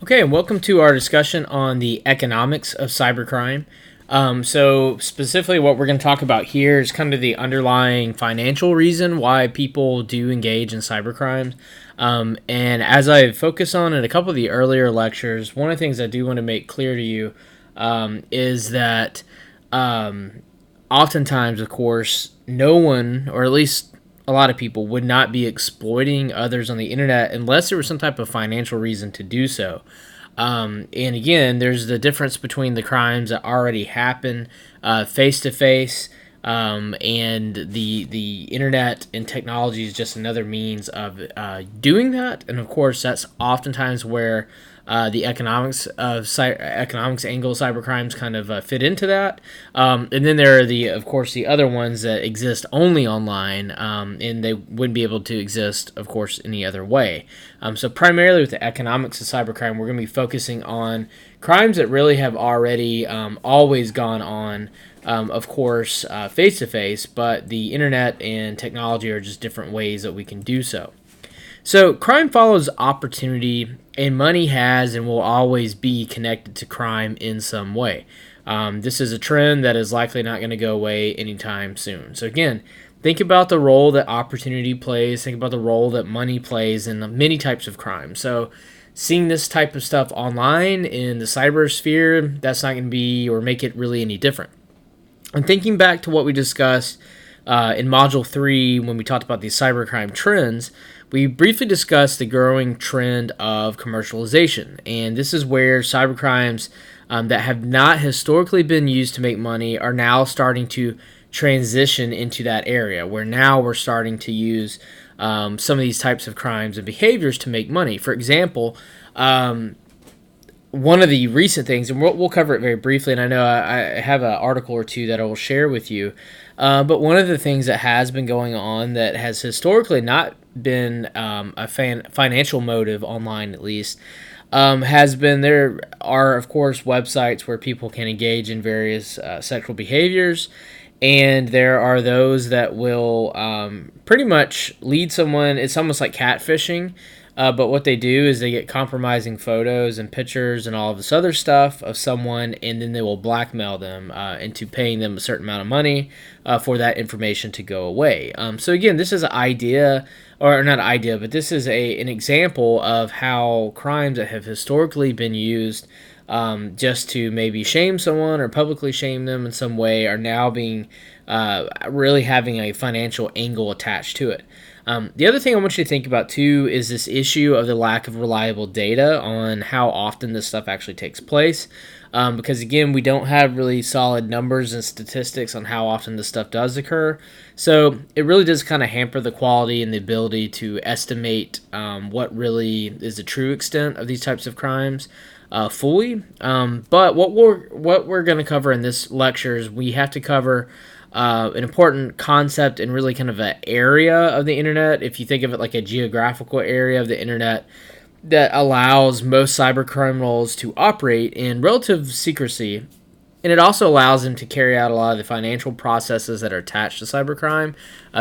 Okay, and welcome to our discussion on the economics of cybercrime. So specifically what we're going to talk about here is kind of the underlying financial reason why people do engage in cybercrimes. And as I focus on in a couple of the earlier lectures, one of the things I do want to make clear to you is that oftentimes, of course, no one, or at least a lot of people, would not be exploiting others on the internet unless there was some type of financial reason to do so. And again, there's the difference between the crimes that already happen face to face, and the internet and technology is just another means of doing that. And of course, that's oftentimes where the economics angle of cybercrimes kind of fit into that. And then there are of course, the other ones that exist only online, and they wouldn't be able to exist, of course, any other way. So primarily with the economics of cybercrime, we're going to be focusing on crimes that really have already always gone on, of course, face-to-face, but the internet and technology are just different ways that we can do so. So crime follows opportunity, and money has and will always be connected to crime in some way. This is a trend that is likely not going to go away anytime soon. So again, think about the role that opportunity plays. Think about the role that money plays in many types of crime. So seeing this type of stuff online in the cyber sphere, that's not going to be or make it really any different. And thinking back to what we discussed in Module 3 when we talked about these cybercrime trends, we briefly discussed the growing trend of commercialization. And this is where cybercrimes that have not historically been used to make money are now starting to transition into that area, where now we're starting to use some of these types of crimes and behaviors to make money. For example, one of the recent things, and we'll cover it very briefly, and I know I have an article or two that I will share with you, but one of the things that has been going on that has historically not been a financial motive online, at least, has been there are, of course, websites where people can engage in various sexual behaviors, and there are those that will pretty much lead someone. It's almost like catfishing. But what they do is they get compromising photos and pictures and all of this other stuff of someone, and then they will blackmail them into paying them a certain amount of money for that information to go away. So again, this is an idea, or not an idea, but this is an example of how crimes that have historically been used just to maybe shame someone or publicly shame them in some way are now being really having a financial angle attached to it. The other thing I want you to think about, too, is this issue of the lack of reliable data on how often this stuff actually takes place. Because, again, we don't have really solid numbers and statistics on how often this stuff does occur. So it really does kind of hamper the quality and the ability to estimate what really is the true extent of these types of crimes fully. But what we're going to cover in this lecture is we have to cover an important concept and really kind of an area of the internet, if you think of it like a geographical area of the internet, that allows most cyber criminals to operate in relative secrecy. And it also allows them to carry out a lot of the financial processes that are attached to cybercrime,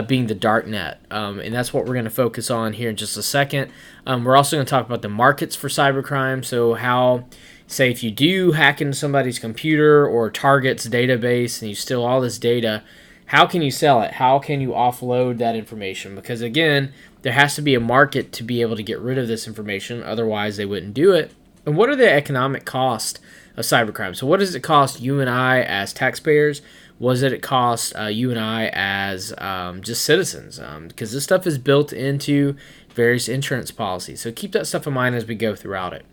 being the dark net. And that's what we're going to focus on here in just a second. We're also going to talk about the markets for cybercrime. So how, say, if you do hack into somebody's computer or target's database and you steal all this data, how can you sell it? How can you offload that information? Because, again, there has to be a market to be able to get rid of this information. Otherwise, they wouldn't do it. And what are the economic costs of cybercrime? So what does it cost you and I as taxpayers? What does it cost you and I as just citizens? Because this stuff is built into various insurance policies. So keep that stuff in mind as we go throughout it.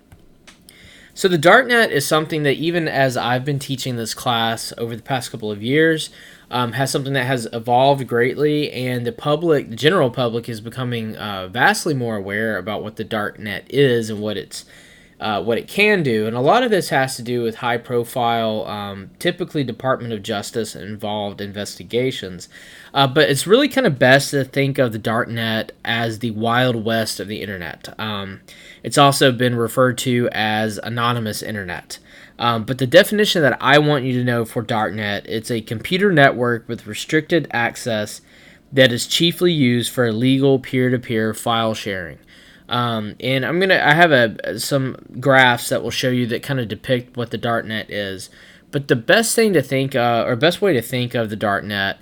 So the darknet is something that, even as I've been teaching this class over the past couple of years, has something that has evolved greatly, and the general public is becoming vastly more aware about what the darknet is and what it can do. And a lot of this has to do with high-profile, typically Department of Justice involved investigations. But it's really kind of best to think of the darknet as the Wild West of the internet. It's also been referred to as anonymous internet. But the definition that I want you to know for darknet, it's a computer network with restricted access that is chiefly used for illegal peer-to-peer file sharing. And I have some graphs that will show you that kind of depict what the darknet is. But the best thing to think, or best way to think of the darknet,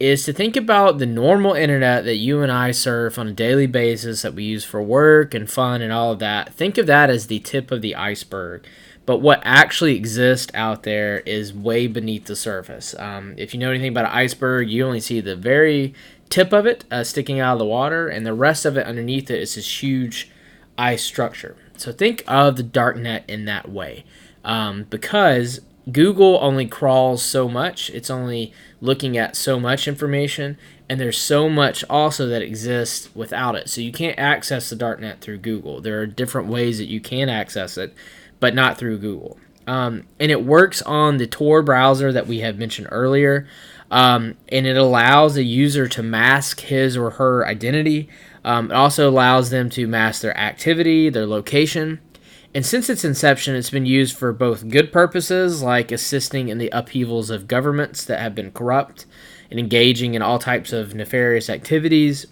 is to think about the normal internet that you and I surf on a daily basis that we use for work and fun and all of that. Think of that as the tip of the iceberg. But what actually exists out there is way beneath the surface. If you know anything about an iceberg, you only see the very tip of it sticking out of the water, and the rest of it underneath it is this huge ice structure. So think of the darknet in that way, because Google only crawls so much. It's only looking at so much information, and there's so much also that exists without it. So you can't access the darknet through Google. There are different ways that you can access it, but not through Google. And it works on the Tor browser that we had mentioned earlier. And it allows a user to mask his or her identity. It also allows them to mask their activity, their location. And since its inception, it's been used for both good purposes, like assisting in the upheavals of governments that have been corrupt and engaging in all types of nefarious activities.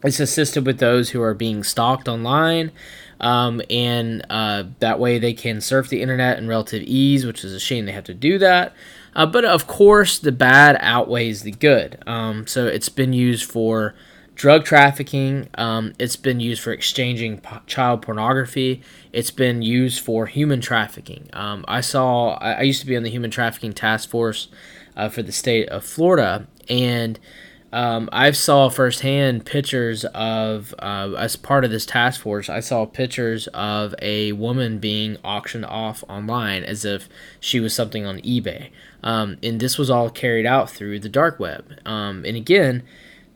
It's assisted with those who are being stalked online, and that way they can surf the internet in relative ease, which is a shame they have to do that. But of course, the bad outweighs the good. So it's been used for drug trafficking. It's been used for exchanging child pornography. It's been used for human trafficking. I used to be on the human trafficking task force for the state of Florida, and I saw firsthand pictures of, as part of this task force, I saw pictures of a woman being auctioned off online as if she was something on eBay. And this was all carried out through the dark web. And again,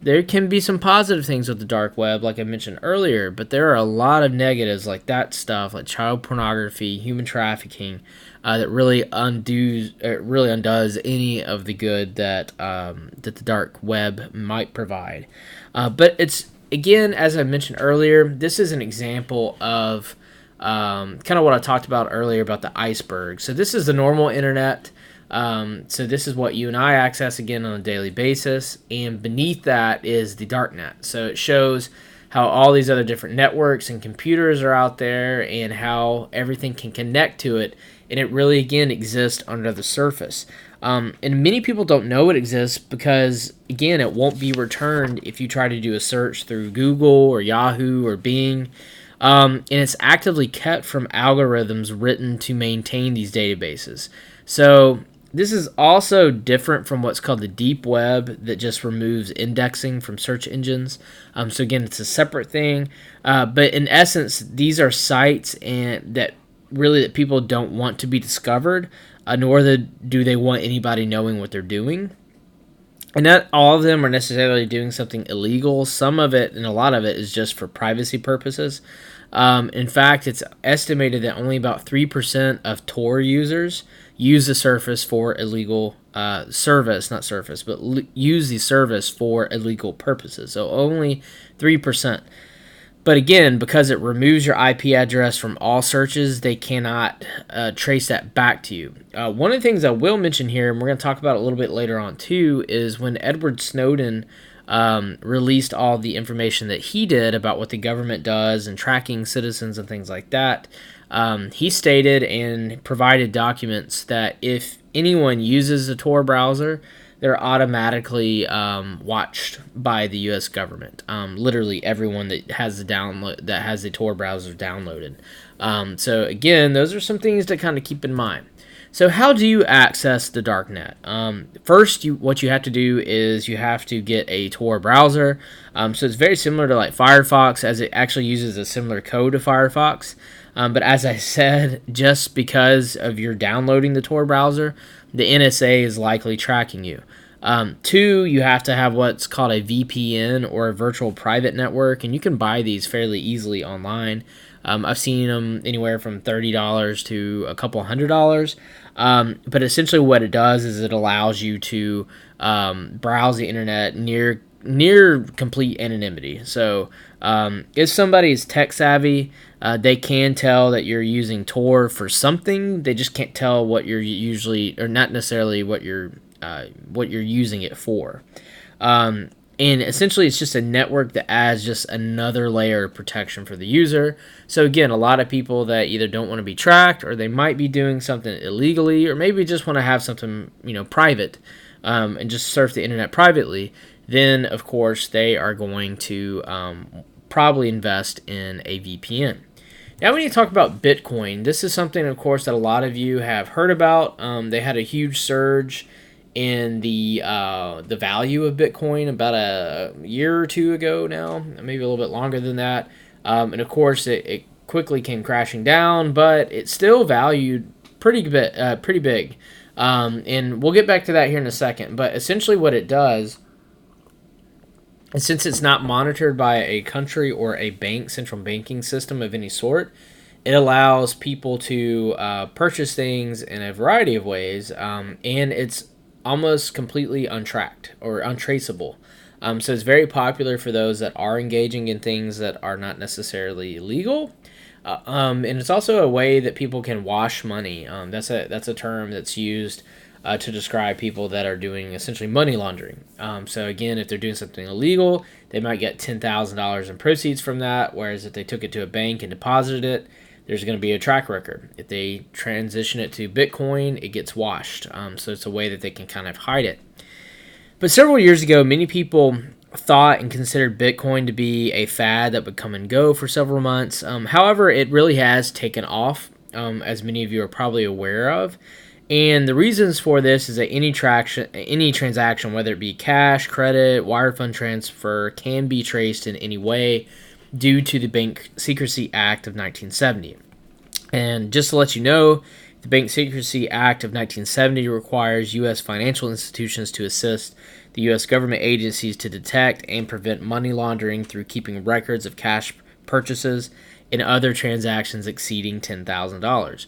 there can be some positive things with the dark web, like I mentioned earlier, but there are a lot of negatives like that stuff, like child pornography, human trafficking, that really undoes any of the good that the dark web might provide. But it's, again, as I mentioned earlier, this is an example of kind of what I talked about earlier about the iceberg. So this is the normal internet. So this is what you and I access again on a daily basis, and beneath that is the darknet. So it shows how all these other different networks and computers are out there and how everything can connect to it, and it really, again, exists under the surface. And many people don't know it exists because, again, it won't be returned if you try to do a search through Google or Yahoo or Bing. And it's actively kept from algorithms written to maintain these databases. So this is also different from what's called the deep web that just removes indexing from search engines. So again, it's a separate thing. But in essence, these are sites that people don't want to be discovered, nor do they want anybody knowing what they're doing. And not all of them are necessarily doing something illegal. Some of it, and a lot of it, is just for privacy purposes. In fact, it's estimated that only about 3% of Tor users use the service for illegal use the service for illegal purposes. So only 3%. But again, because it removes your IP address from all searches, they cannot trace that back to you. One of the things I will mention here, and we're going to talk about it a little bit later on too, is when Edward Snowden released all the information that he did about what the government does and tracking citizens and things like that. He stated and provided documents that if anyone uses the Tor browser, they're automatically watched by the U.S. government. Literally everyone that has the Tor browser downloaded. So again, those are some things to kind of keep in mind. So how do you access the darknet? First, what you have to do is you have to get a Tor browser. So it's very similar to like Firefox, as it actually uses a similar code to Firefox. But as I said, just because of your downloading the Tor browser, the NSA is likely tracking you. 2, you have to have what's called a VPN, or a virtual private network, and you can buy these fairly easily online. I've seen them anywhere from $30 to a couple $100. But essentially what it does is it allows you to browse the internet near complete anonymity. So if somebody is tech savvy, they can tell that you're using Tor for something. They just can't tell what you're usually, or not necessarily what you're using it for. And essentially, it's just a network that adds just another layer of protection for the user. So again, a lot of people that either don't want to be tracked, or they might be doing something illegally, or maybe just want to have something private, and just surf the internet privately. Then of course they are going to probably invest in a VPN. Now, when you talk about Bitcoin, this is something, of course, that a lot of you have heard about. They had a huge surge in the value of Bitcoin about a year or two ago now, maybe a little bit longer than that. And of course, it quickly came crashing down, but it's still valued pretty big. And we'll get back to that here in a second. But essentially, what it does, and since it's not monitored by a country or a central banking system of any sort, it allows people to purchase things in a variety of ways, and it's almost completely untracked or untraceable. So it's very popular for those that are engaging in things that are not necessarily illegal. And it's also a way that people can wash money. That's a term that's used to describe people that are doing essentially money laundering. So again, if they're doing something illegal, they might get $10,000 in proceeds from that, whereas if they took it to a bank and deposited it, there's going to be a track record. If they transition it to Bitcoin, it gets washed. So it's a way that they can kind of hide it. But several years ago, many people thought and considered Bitcoin to be a fad that would come and go for several months. However, it really has taken off, as many of you are probably aware of. And the reasons for this is that any transaction, whether it be cash, credit, wire fund transfer, can be traced in any way due to the Bank Secrecy Act of 1970. And just to let you know, the Bank Secrecy Act of 1970 requires U.S. financial institutions to assist the U.S. government agencies to detect and prevent money laundering through keeping records of cash purchases and other transactions exceeding $10,000.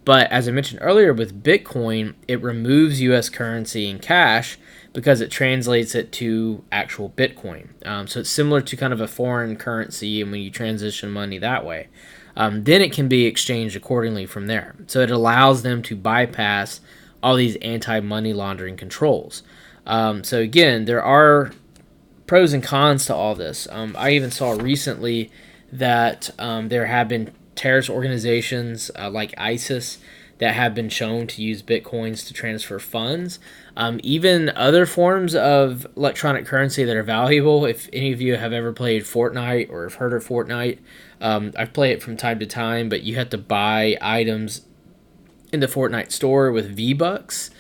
But as I mentioned earlier, with Bitcoin, it removes U.S. currency and cash because it translates it to actual Bitcoin. So it's similar to kind of a foreign currency, and when you transition money that way, then it can be exchanged accordingly from there. So it allows them to bypass all these anti-money laundering controls. So again, there are pros and cons to all this. I even saw recently that there have been terrorist organizations like ISIS that have been shown to use Bitcoins to transfer funds. Even other forms of electronic currency that are valuable. If any of you have ever played Fortnite or have heard of Fortnite, I play it from time to time, but you have to buy items in the Fortnite store with V-Bucks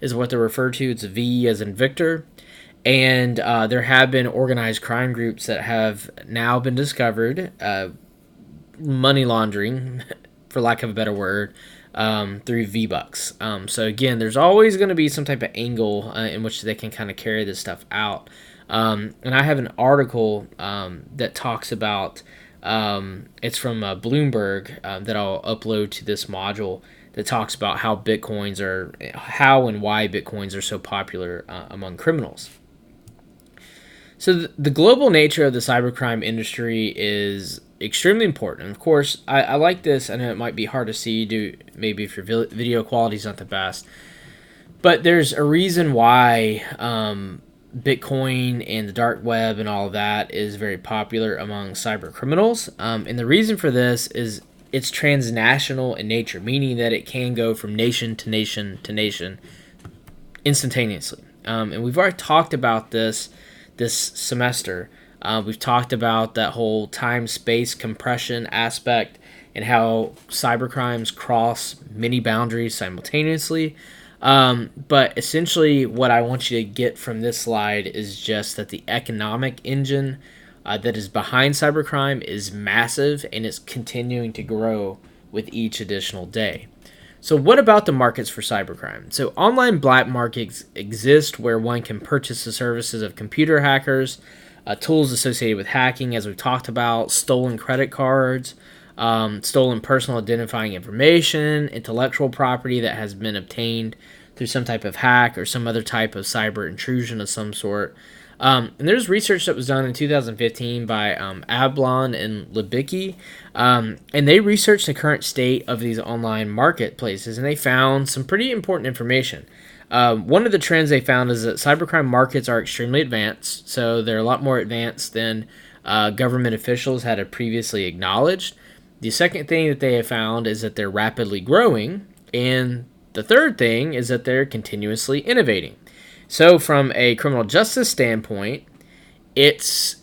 is what they're referred to. It's V as in Victor. And there have been organized crime groups that have now been discovered money laundering, for lack of a better word, through V-Bucks. So again, there's always going to be some type of angle in which they can kind of carry this stuff out. And I have an article that talks about, it's from Bloomberg that I'll upload to this module, that talks about how and why Bitcoins are so popular among criminals. So the global nature of the cybercrime industry is extremely important. And of course, I like this. I know it might be hard to see, maybe if your video quality is not the best, but there's a reason why Bitcoin and the dark web and all of that is very popular among cyber criminals. And the reason for this is it's transnational in nature, meaning that it can go from nation to nation to nation instantaneously. And we've already talked about this semester. We've talked about that whole time-space compression aspect and how cybercrimes cross many boundaries simultaneously. But essentially what I want you to get from this slide is just that the economic engine that is behind cybercrime is massive, and it's continuing to grow with each additional day. So what about the markets for cybercrime? So online black markets exist where one can purchase the services of computer hackers, tools associated with hacking, as we've talked about, stolen credit cards, stolen personal identifying information, intellectual property that has been obtained through some type of hack or some other type of cyber intrusion of some sort. And there's research that was done in 2015 by Ablon and Libicki, and they researched the current state of these online marketplaces, and they found some pretty important information. One of the trends they found is that cybercrime markets are extremely advanced, so they're a lot more advanced than government officials had previously acknowledged. The second thing that they have found is that they're rapidly growing, and the third thing is that they're continuously innovating. So, from a criminal justice standpoint, it's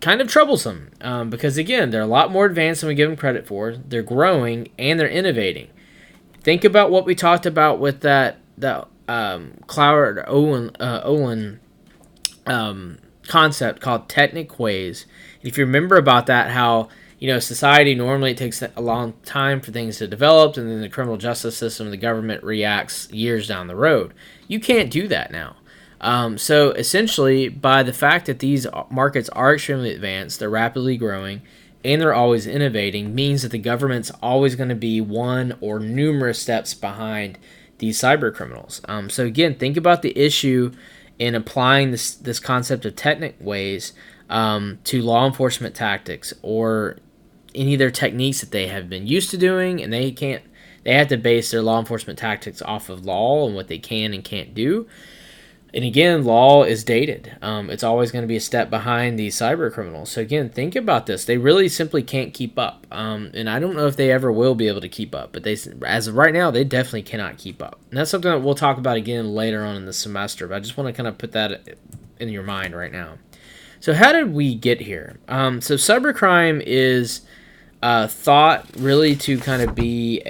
kind of troublesome because, again, they're a lot more advanced than we give them credit for. They're growing and they're innovating. Think about what we talked about with that Cloud Olin concept called technic ways. If you remember about that, how society normally it takes a long time for things to develop, and then the criminal justice system, the government reacts years down the road. You can't do that now. So essentially, by the fact that these markets are extremely advanced, they're rapidly growing, and they're always innovating, means that the government's always going to be one or numerous steps behind these cyber criminals. So again, think about the issue in applying this concept of technic ways to law enforcement tactics or any of their techniques that they have been used to doing, and they have to base their law enforcement tactics off of law and what they can and can't do. And again, law is dated. It's always going to be a step behind these cyber criminals. So again, think about this. They really simply can't keep up. And I don't know if they ever will be able to keep up. But as of right now, they definitely cannot keep up. And that's something that we'll talk about again later on in the semester. But I just want to kind of put that in your mind right now. So how did we get here? So cybercrime is thought really to kind of be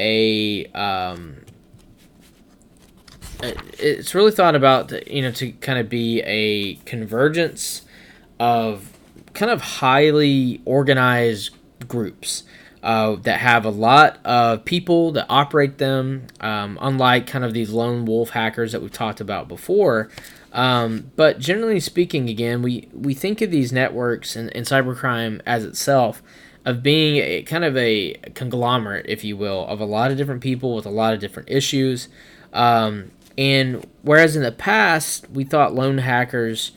it's really thought about, to kind of be a convergence of kind of highly organized groups that have a lot of people that operate them, unlike kind of these lone wolf hackers that we've talked about before. But generally speaking, again, we think of these networks and cybercrime as itself of being a kind of a conglomerate, if you will, of a lot of different people with a lot of different issues. And whereas in the past, we thought lone hackers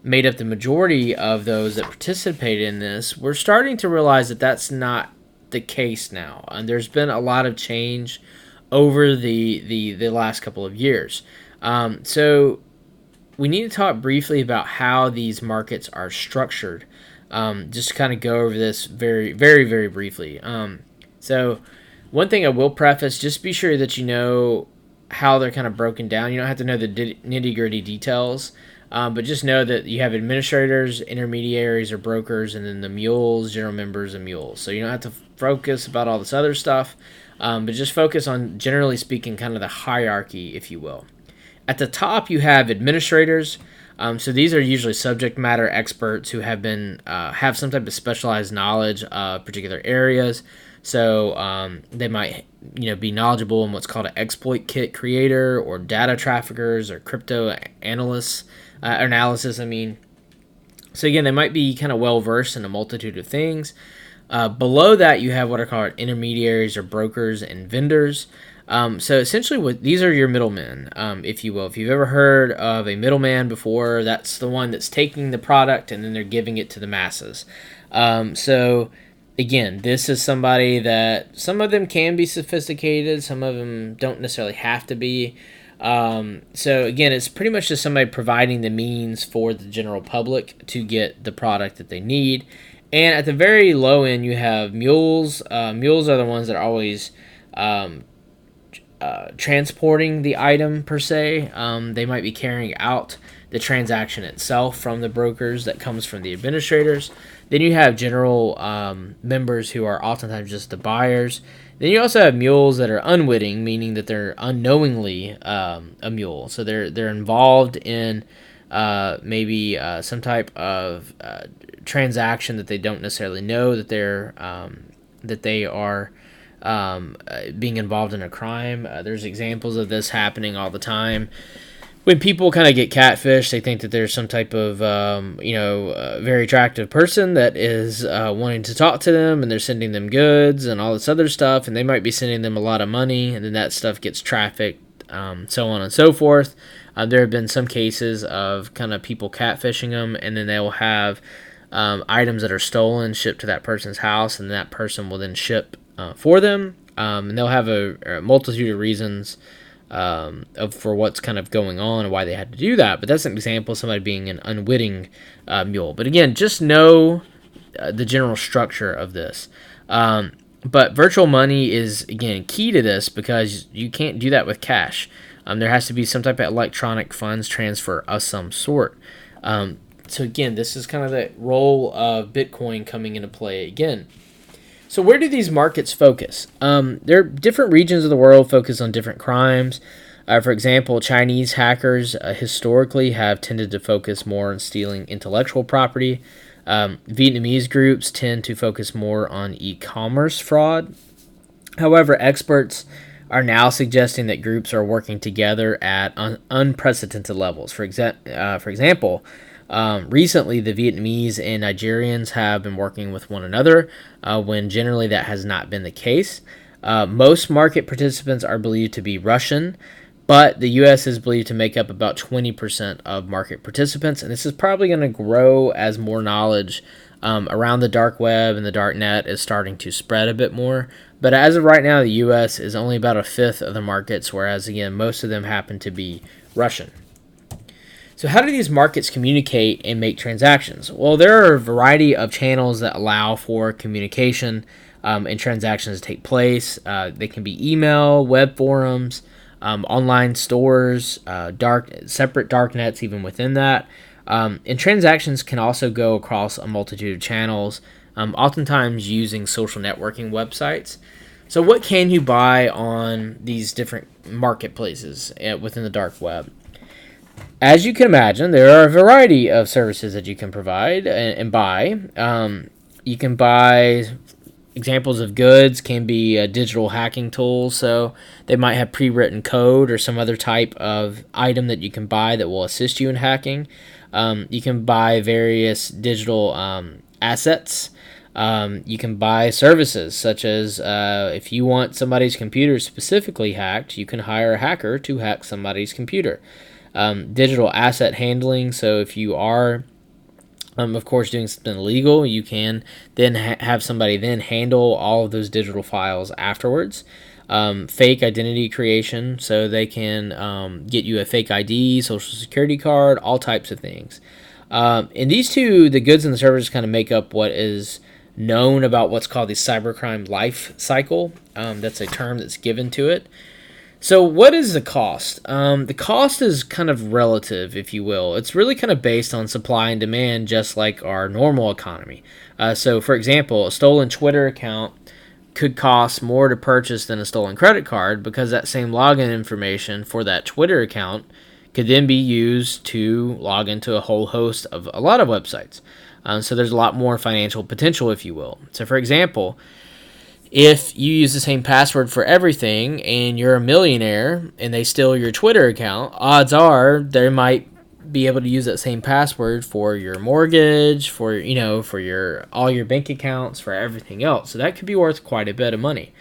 made up the majority of those that participated in this, we're starting to realize that that's not the case now. And there's been a lot of change over the last couple of years. So we need to talk briefly about how these markets are structured. Just to kind of go over this very, very, very briefly. So one thing I will preface, just be sure that you know how they're kind of broken down. You don't have to know the nitty-gritty details, but just know that you have administrators, intermediaries, or brokers, and then the mules, general members, and mules. So you don't have to focus about all this other stuff, but just focus on, generally speaking, kind of the hierarchy, if you will. At the top, you have administrators. So these are usually subject matter experts who have some type of specialized knowledge of particular areas. So they might be knowledgeable in what's called an exploit kit creator, or data traffickers, or crypto analysis. So again, they might be kind of well versed in a multitude of things. Below that, you have what are called intermediaries or brokers and vendors. So essentially, these are your middlemen, if you will. If you've ever heard of a middleman before, that's the one that's taking the product and then they're giving it to the masses. So again, this is somebody that some of them can be sophisticated, some of them don't necessarily have to be. So again, it's pretty much just somebody providing the means for the general public to get the product that they need. And at the very low end, you have mules. Mules are the ones that are always transporting the item per se. They might be carrying out the transaction itself from the brokers that comes from the administrators. Then you have general members who are oftentimes just the buyers. Then you also have mules that are unwitting, meaning that they're unknowingly a mule. So they're involved in maybe some type of transaction that they don't necessarily know that they are being involved in a crime. There's examples of this happening all the time. When people kind of get catfished, they think that there's some type of, very attractive person that is wanting to talk to them, and they're sending them goods and all this other stuff, and they might be sending them a lot of money, and then that stuff gets trafficked, so on and so forth. There have been some cases of kind of people catfishing them, and then they will have items that are stolen shipped to that person's house, and that person will then ship for them, and they'll have a multitude of reasons for what's kind of going on and why they had to do that. But that's an example of somebody being an unwitting mule. But again, just know the general structure of this. But virtual money is, again, key to this because you can't do that with cash. There has to be some type of electronic funds transfer of some sort. So again, this is kind of the role of Bitcoin coming into play again. So where do these markets focus? There are different regions of the world focus on different crimes. For example, Chinese hackers historically have tended to focus more on stealing intellectual property. Vietnamese groups tend to focus more on e-commerce fraud. However, experts are now suggesting that groups are working together at unprecedented levels. For example, recently the Vietnamese and Nigerians have been working with one another when generally that has not been the case. Most market participants are believed to be Russian, but the U.S. is believed to make up about 20% of market participants, and this is probably going to grow as more knowledge around the dark web and the dark net is starting to spread a bit more. But as of right now, the U.S. is only about a fifth of the markets, whereas, again, most of them happen to be Russian. So how do these markets communicate and make transactions? Well, there are a variety of channels that allow for communication and transactions to take place. They can be email, web forums, online stores, separate dark nets even within that. And transactions can also go across a multitude of channels, oftentimes using social networking websites. So what can you buy on these different marketplaces within the dark web? As you can imagine, there are a variety of services that you can provide and buy. You can buy examples of goods can be digital hacking tools, so they might have pre-written code or some other type of item that you can buy that will assist you in hacking. You can buy various digital assets. You can buy services, such as if you want somebody's computer specifically hacked, you can hire a hacker to hack somebody's computer. Digital asset handling, so if you are of course, doing something illegal, you can then have somebody then handle all of those digital files afterwards. Fake identity creation, so they can get you a fake ID, social security card, all types of things. And these two, the goods and the services, kind of make up what is known about what's called the cybercrime life cycle. That's a term that's given to it. So what is the cost? The cost is kind of relative, if you will. It's really kind of based on supply and demand, just like our normal economy. So, for example, a stolen Twitter account could cost more to purchase than a stolen credit card because that same login information for that Twitter account could then be used to log into a whole host of a lot of websites. So there's a lot more financial potential, if you will. So, for example, if you use the same password for everything and you're a millionaire and they steal your Twitter account, odds are they might be able to use that same password for your mortgage, for your all your bank accounts, for everything else. So that could be worth quite a bit of money.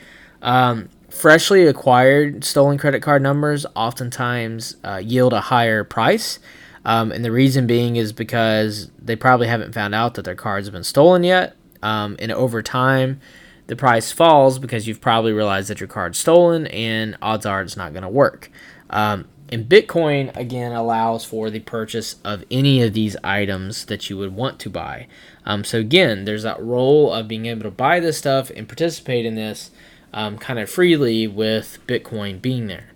Freshly acquired stolen credit card numbers oftentimes yield a higher price. And the reason being is because they probably haven't found out that their cards have been stolen yet. And over time, the price falls because you've probably realized that your card's stolen, and odds are it's not going to work. And Bitcoin, again, allows for the purchase of any of these items that you would want to buy. So again, there's that role of being able to buy this stuff and participate in this kind of freely with Bitcoin being there.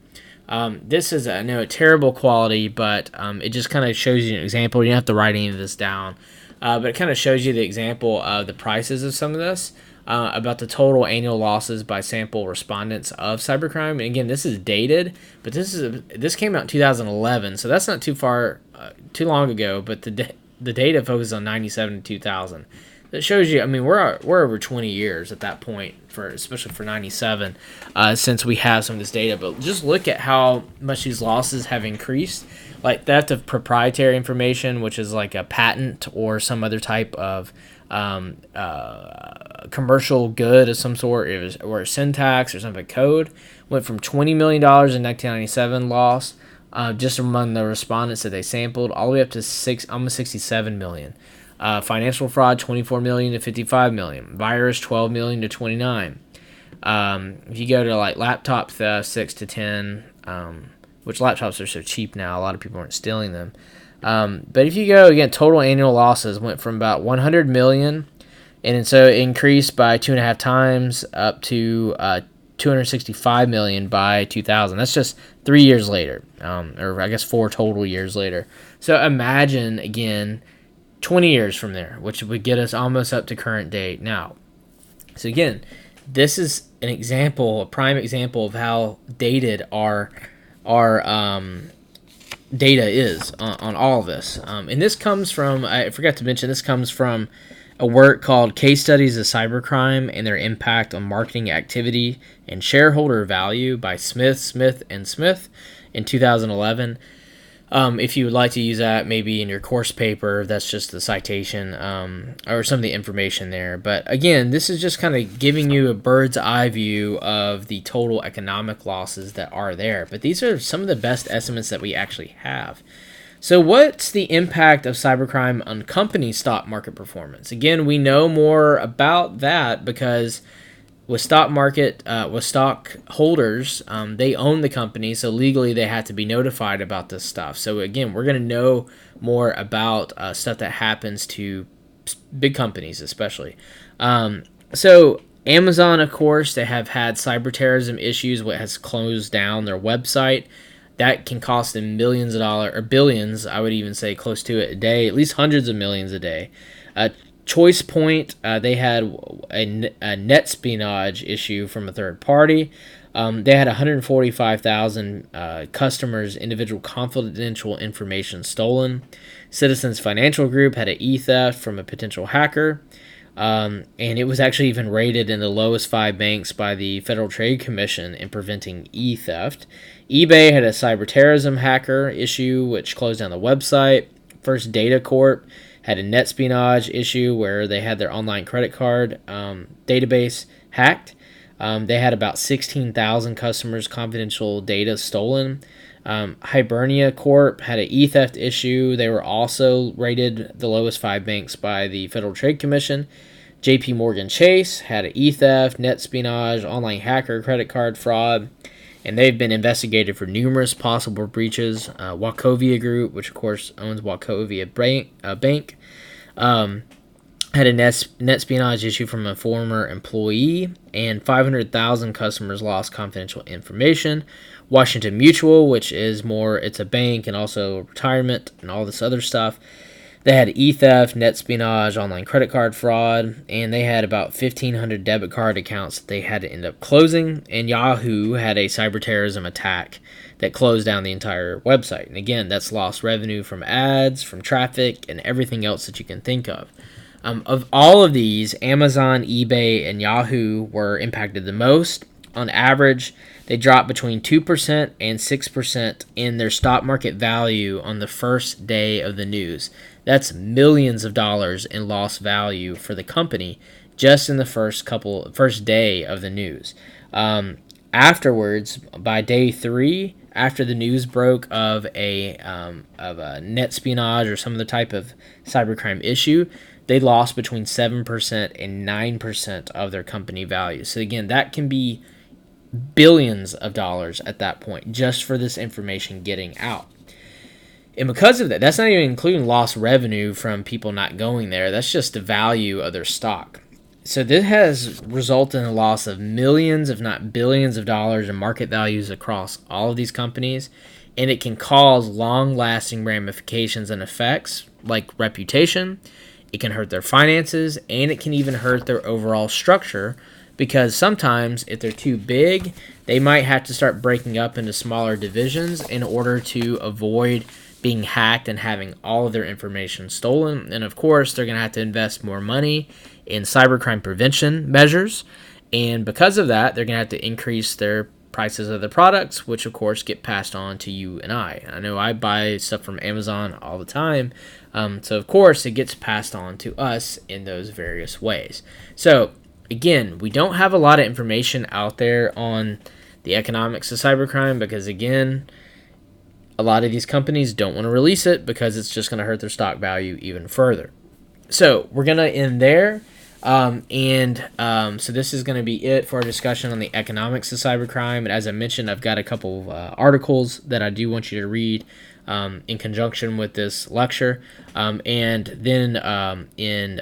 This is, I know, a terrible quality, but it just kind of shows you an example. You don't have to write any of this down, but it kind of shows you the example of the prices of some of this. About the total annual losses by sample respondents of cybercrime. And again, this is dated, but this came out in 2011, so that's not too long ago. But the data focuses on 97 to 2000. That shows you. I mean, we're over 20 years at that point, especially for 97, since we have some of this data. But just look at how much these losses have increased. Like theft of proprietary information, which is like a patent or some other type of commercial good of some sort, or a syntax or some code, went from $20 million in 1997 loss just among the respondents that they sampled, all the way up to almost 67 million. Financial fraud, 24 million to 55 million. Virus, 12 million to 29. If you go to like laptop theft, 6 to 10. which laptops are so cheap now, a lot of people aren't stealing them. But if you go, again, total annual losses went from about 100 million, and so it increased by 2.5 times up to 265 million by 2000. That's just 3 years later, or I guess 4 total years later. So imagine, again, 20 years from there, which would get us almost up to current day now. So again, this is an example, a prime example of how dated our data is on all of this. And this comes from, I forgot to mention, this comes from a work called Case Studies of Cybercrime and Their Impact on Marketing Activity and Shareholder Value by Smith in 2011. If you would like to use that maybe in your course paper, that's just the citation or some of the information there. But again, this is just kind of giving you a bird's eye view of the total economic losses that are there. But these are some of the best estimates that we actually have. So what's the impact of cybercrime on company stock market performance? Again, we know more about that because with stock holders, they own the company, so legally they have to be notified about this stuff. So again, we're going to know more about stuff that happens to big companies, especially. So Amazon, of course, they have had cyber terrorism issues, what has closed down their website. That can cost them millions of dollars, or billions, I would even say close to it a day, at least hundreds of millions a day. Choice Point, they had a net espionage issue from a third party. They had 145,000 customers' individual confidential information stolen. Citizens Financial Group had an e-theft from a potential hacker. And it was actually even rated in the lowest 5 banks by the Federal Trade Commission in preventing e-theft. eBay had a cyber terrorism hacker issue, which closed down the website. First Data Corp had a net espionage issue where they had their online credit card database hacked. They had about 16,000 customers' confidential data stolen. Hibernia Corp had an e-theft issue. They were also rated the lowest 5 banks by the Federal Trade Commission. JP Morgan Chase had an e-theft, net espionage, online hacker, credit card fraud, and they've been investigated for numerous possible breaches. Wachovia Group, which of course owns Wachovia Bank, had a net espionage issue from a former employee, and 500,000 customers lost confidential information. Washington Mutual, which is more, it's a bank and also retirement and all this other stuff. They had e-theft, net espionage, online credit card fraud, and they had about 1,500 debit card accounts that they had to end up closing. And Yahoo had a cyber terrorism attack that closed down the entire website. And again, that's lost revenue from ads, from traffic, and everything else that you can think of. Of all of these, Amazon, eBay, and Yahoo were impacted the most. On average, they dropped between 2% and 6% in their stock market value on the first day of the news. That's millions of dollars in lost value for the company just in the first day of the news. Afterwards, by day 3, after the news broke of a net espionage or some other type of cybercrime issue, they lost between 7% and 9% of their company value. So again, that can be billions of dollars at that point just for this information getting out. And because of that, that's not even including lost revenue from people not going there. That's just the value of their stock. So this has resulted in a loss of millions, if not billions of dollars in market values across all of these companies. And it can cause long-lasting ramifications and effects like reputation. It can hurt their finances, and it can even hurt their overall structure, because sometimes if they're too big, they might have to start breaking up into smaller divisions in order to avoid being hacked and having all of their information stolen. And of course, they're going to have to invest more money in cybercrime prevention measures. And because of that, they're going to have to increase their prices of the products, which of course get passed on to you and I. I know I buy stuff from Amazon all the time. So of course, it gets passed on to us in those various ways. So again, we don't have a lot of information out there on the economics of cybercrime because, again, a lot of these companies don't want to release it because it's just going to hurt their stock value even further. So we're going to end there. So this is going to be it for our discussion on the economics of cybercrime. And as I mentioned, I've got a couple of articles that I do want you to read in conjunction with this lecture. And then in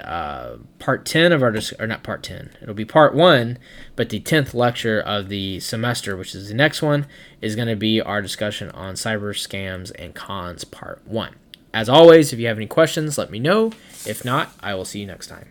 part 10 of our, or not part 10, it'll be part 1, but the 10th lecture of the semester, which is the next one, is going to be our discussion on cyber scams and cons part 1. As always, if you have any questions, let me know. If not, I will see you next time.